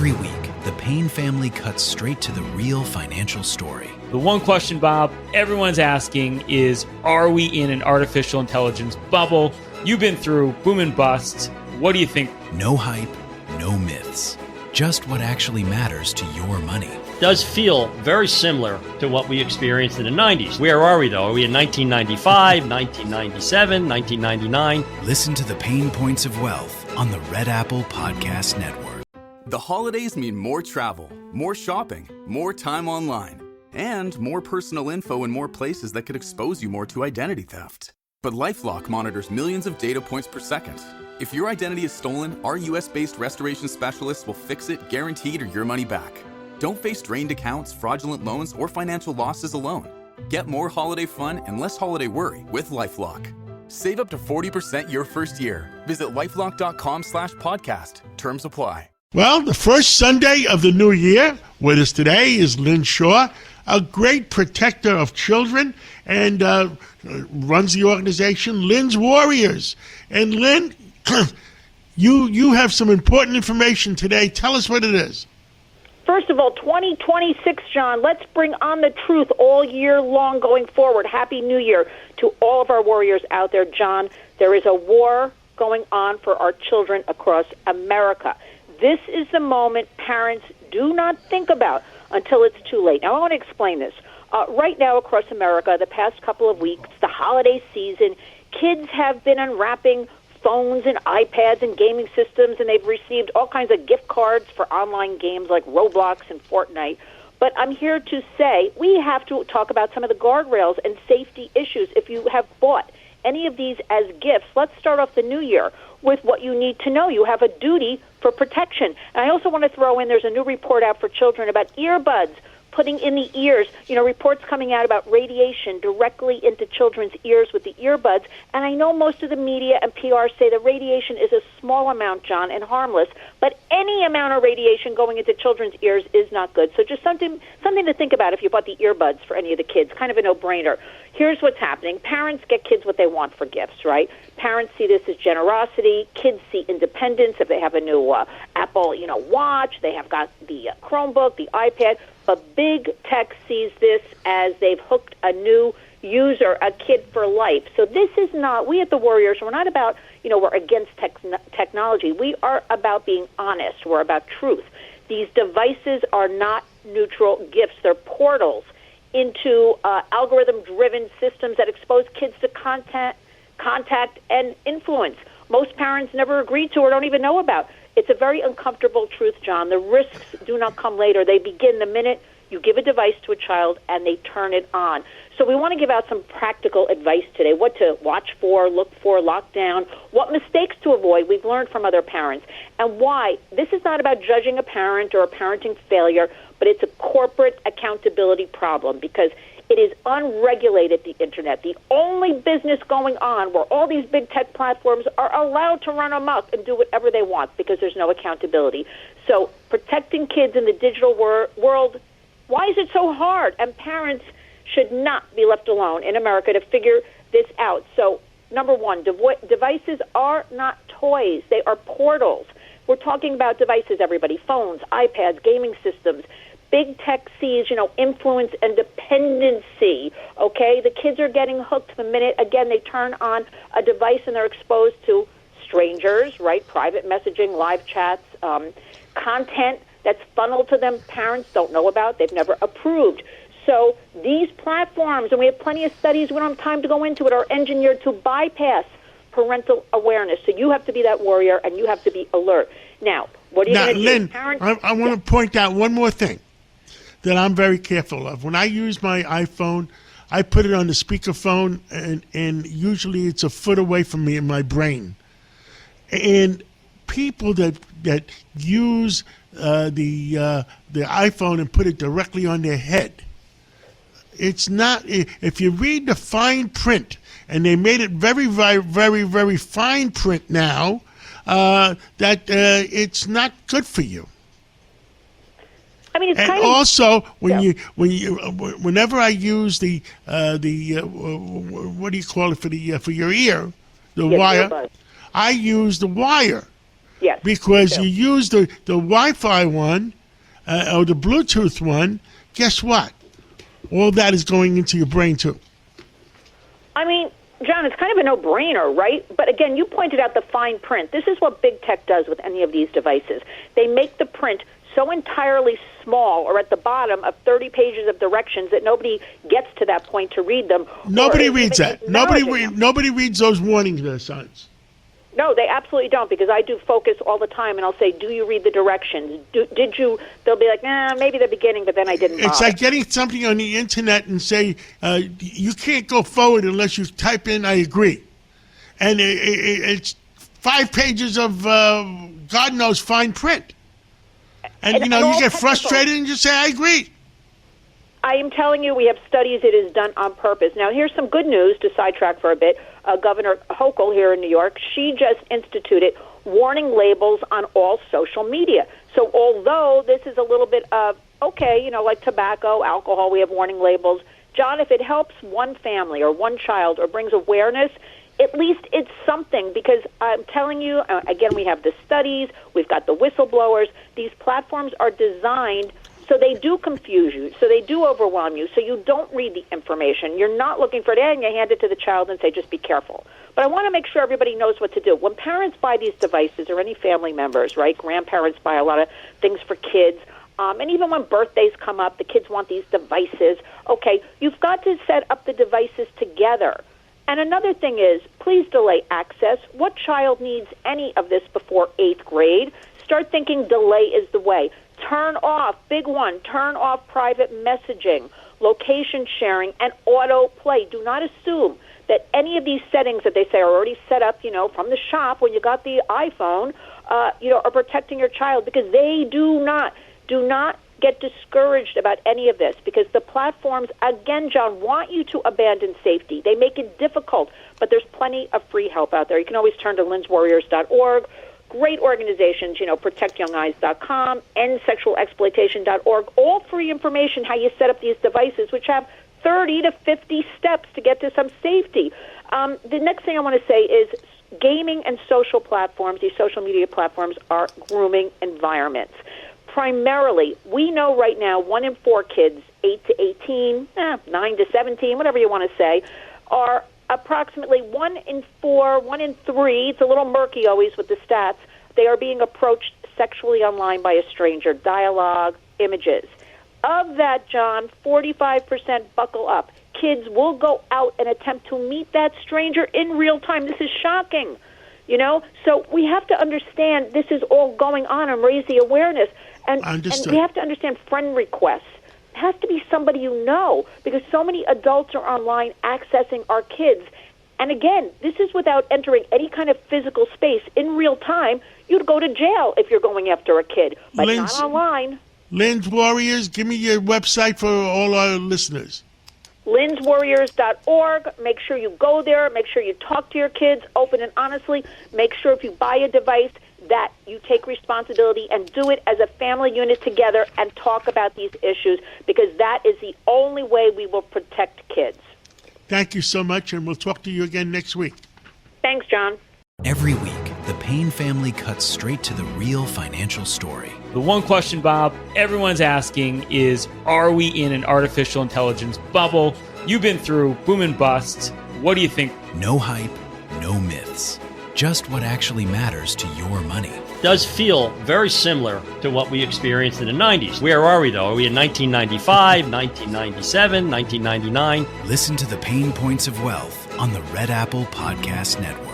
Every week, the Payne family cuts straight to the real financial story. The one question, Bob, everyone's asking is, are we in an artificial intelligence bubble? You've been through boom and bust. What do you think? No hype, no myths. Just what actually matters to your money. Does feel very similar to what we experienced in the 90s. Where are we, though? Are we in 1995, 1997, 1999? Listen to the Pain Points of Wealth on the Red Apple Podcast Network. The holidays mean more travel, more shopping, more time online, and more personal info in more places that could expose you more to identity theft. But LifeLock monitors millions of data points per second. If your identity is stolen, our US-based restoration specialists will fix it, guaranteed, or your money back. Don't face drained accounts, fraudulent loans, or financial losses alone. Get more holiday fun and less holiday worry with LifeLock. Save up to 40% your first year. Visit lifelock.com/podcast. Terms apply. Well, the first Sunday of the new year with us today is Lynn Shaw, a great protector of children and runs the organization Lynn's Warriors. And Lynn, you have some important information today. Tell us what it is. First of all, 2026, John, let's bring on the truth all year long going forward. Happy New Year to all of our warriors out there, John. There is a war going on for our children across America. This is the moment parents do not think about until it's too late. Now, I want to explain this. Right now across America, the past couple of weeks, the holiday season, kids have been unwrapping phones and iPads and gaming systems, and they've received all kinds of gift cards for online games like Roblox and Fortnite. But I'm here to say we have to talk about some of the guardrails and safety issues. If you have bought any of these as gifts, let's start off the new year with what you need to know. You have a duty for protection. And I also want to throw in, there's a new report out for children about earbuds, putting in the ears, reports coming out about radiation directly into children's ears with the earbuds. And I know most of the media and PR say the radiation is a small amount, John, and harmless, but any amount of radiation going into children's ears is not good. So just something to think about if you bought the earbuds for any of the kids, kind of a no-brainer. Here's what's happening. Parents get kids what they want for gifts, right? Parents see this as generosity. Kids see independence. If they have a new Apple, watch, they have got the Chromebook, the iPad. But big tech sees this as they've hooked a new user, a kid for life. So this is not, we at the Warriors, we're not about, we're against technology. We are about being honest. We're about truth. These devices are not neutral gifts. They're portals into algorithm-driven systems that expose kids to contact, and influence most parents never agreed to or don't even know about. It's a very uncomfortable truth, John. The risks do not come later. They begin the minute you give a device to a child and they turn it on. So we want to give out some practical advice today, what to watch for, look for, lock down, what mistakes to avoid we've learned from other parents, and why. This is not about judging a parent or a parenting failure, but it's a corporate accountability problem because it is unregulated, the Internet. The only business going on where all these big tech platforms are allowed to run amok and do whatever they want because there's no accountability. So protecting kids in the digital world, why is it so hard? And parents should not be left alone in America to figure this out. So, number one, devices are not toys. They are portals. We're talking about devices, everybody, phones, iPads, gaming systems. Big tech sees, influence and dependency, okay? The kids are getting hooked the minute, again, they turn on a device and they're exposed to strangers, right? Private messaging, live chats, content that's funneled to them parents don't know about, they've never approved. So these platforms, and we have plenty of studies, we don't have time to go into it, are engineered to bypass parental awareness. So you have to be that warrior and you have to be alert. Now, what are you going to do? Lynn, Parents, I want to point out one more thing that I'm very careful of. When I use my iPhone, I put it on the speakerphone, and usually it's a foot away from me in my brain. And people that use the iPhone and put it directly on their head, it's not. If you read the fine print, and they made it very, very, very, very fine print now, that it's not good for you. I mean, it's and kind also of, whenever I use the what do you call it for your ear, the wire, earbuds. I use the wire Yes. Because you use the Wi-Fi one or the Bluetooth one, guess what? All that is going into your brain too. I mean, John, it's kind of a no-brainer, right? But again, you pointed out the fine print. This is what big tech does with any of these devices. They make the print so entirely small or at the bottom of 30 pages of directions that nobody gets to that point to read them. Nobody reads that. Nobody reads those warning signs. No, they absolutely don't, because I do focus all the time, and I'll say, do you read the directions? Did you? They'll be like, nah, maybe the beginning, but then I didn't bother. It's like getting something on the internet and say, you can't go forward unless you type in, I agree. And it's 5 pages of God knows fine print. And you get frustrated and you say, I agree. I am telling you, we have studies. It is done on purpose. Now, here's some good news to sidetrack for a bit. Governor Hochul here in New York, she just instituted warning labels on all social media. So although this is a little bit of, okay, like tobacco, alcohol, we have warning labels. John, if it helps one family or one child or brings awareness, at least it's something, because I'm telling you, again, we have the studies, we've got the whistleblowers. These platforms are designed so they do confuse you, so they do overwhelm you, so you don't read the information. You're not looking for it, and you hand it to the child and say, just be careful. But I want to make sure everybody knows what to do. When parents buy these devices, or any family members, right, grandparents buy a lot of things for kids, and even when birthdays come up, the kids want these devices. Okay, you've got to set up the devices together. And another thing is, please delay access. What child needs any of this before 8th grade? Start thinking delay is the way. Turn off, big one, turn off private messaging, location sharing, and autoplay. Do not assume that any of these settings that they say are already set up, from the shop when you got the iPhone, are protecting your child, because they do not. Do not get discouraged about any of this, because the platforms, again, John, want you to abandon safety. They make it difficult, but there's plenty of free help out there. You can always turn to lynswarriors.org. Great organizations, protectyoungeyes.com, endsexualexploitation.org, all free information how you set up these devices, which have 30 to 50 steps to get to some safety. The next thing I want to say is gaming and social platforms, these social media platforms, are grooming environments. Primarily, we know right now 1 in 4 kids, 8 to 18, 9 to 17, whatever you want to say, are approximately 1 in 4, 1 in 3, it's a little murky always with the stats, they are being approached sexually online by a stranger, dialogue, images. Of that, John, 45% buckle up. Kids will go out and attempt to meet that stranger in real time. This is shocking, So we have to understand this is all going on and raise the awareness. And we have to understand friend requests. It has to be somebody you know, because so many adults are online accessing our kids. And again, this is without entering any kind of physical space in real time. You'd go to jail if you're going after a kid, but not online. Lynn's Warriors, give me your website for all our listeners. lynswarriors.org. Make sure you go there. Make sure you talk to your kids open and honestly. Make sure if you buy a device that you take responsibility and do it as a family unit together and talk about these issues, because that is the only way we will protect kids. Thank you so much, and we'll talk to you again next week. Thanks, John. Every week, the Payne family cuts straight to the real financial story. The one question, Bob, everyone's asking is, are we in an artificial intelligence bubble? You've been through boom and bust. What do you think? No hype, no myths. Just what actually matters to your money. Does feel very similar to what we experienced in the 90s. Where are we, though? Are we in 1995, 1997, 1999? Listen to the Pain Points of Wealth on the Red Apple Podcast Network.